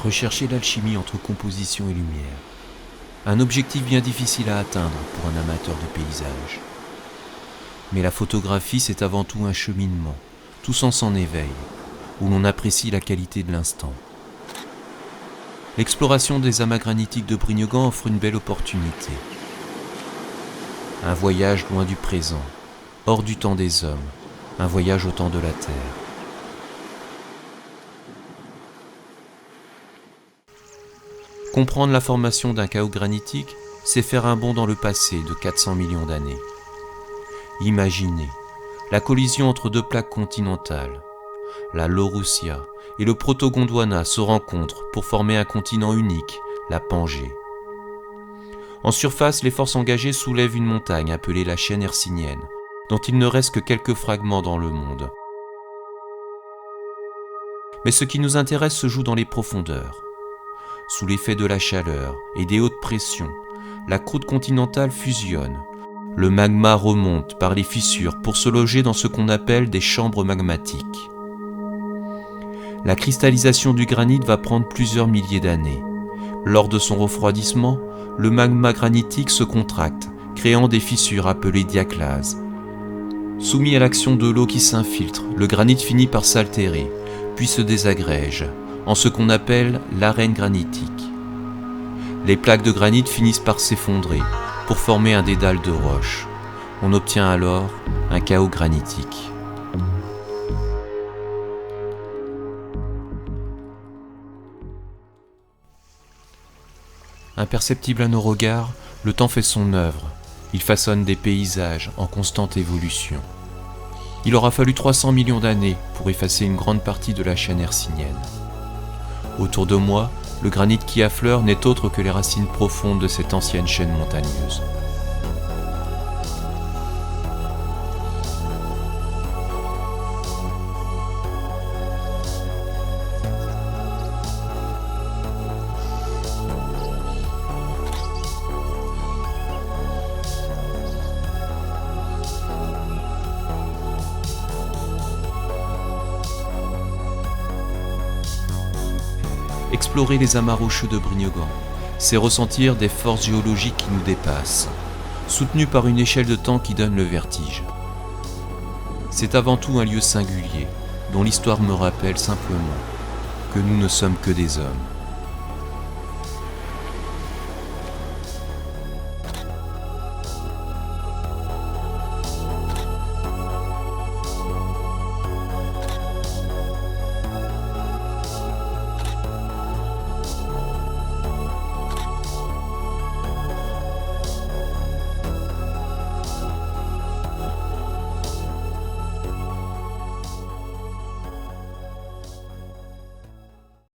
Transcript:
Rechercher l'alchimie entre composition et lumière. Un objectif bien difficile à atteindre pour un amateur de paysage. Mais la photographie, c'est avant tout un cheminement, tout sens en éveil, où l'on apprécie la qualité de l'instant. L'exploration des amas granitiques de Brignogan offre une belle opportunité. Un voyage loin du présent, hors du temps des hommes, un voyage au temps de la Terre. Comprendre la formation d'un chaos granitique, c'est faire un bond dans le passé de 400 millions d'années. Imaginez la collision entre deux plaques continentales. La Laurussia et le Proto-Gondwana se rencontrent pour former un continent unique, la Pangée. En surface, les forces engagées soulèvent une montagne appelée la chaîne hercynienne, dont il ne reste que quelques fragments dans le monde. Mais ce qui nous intéresse se joue dans les profondeurs. Sous l'effet de la chaleur et des hautes pressions, la croûte continentale fusionne. Le magma remonte par les fissures pour se loger dans ce qu'on appelle des chambres magmatiques. La cristallisation du granit va prendre plusieurs milliers d'années. Lors de son refroidissement, le magma granitique se contracte, créant des fissures appelées diaclases. Soumis à l'action de l'eau qui s'infiltre, le granit finit par s'altérer, puis se désagrège, en ce qu'on appelle l'arène granitique. Les plaques de granit finissent par s'effondrer pour former un dédale de roches. On obtient alors un chaos granitique. Imperceptible à nos regards, le temps fait son œuvre. Il façonne des paysages en constante évolution. Il aura fallu 300 millions d'années pour effacer une grande partie de la chaîne hercynienne. Autour de moi, le granit qui affleure n'est autre que les racines profondes de cette ancienne chaîne montagneuse. Explorer les amas rocheux de Brignogan, c'est ressentir des forces géologiques qui nous dépassent, soutenues par une échelle de temps qui donne le vertige. C'est avant tout un lieu singulier, dont l'histoire me rappelle simplement que nous ne sommes que des hommes.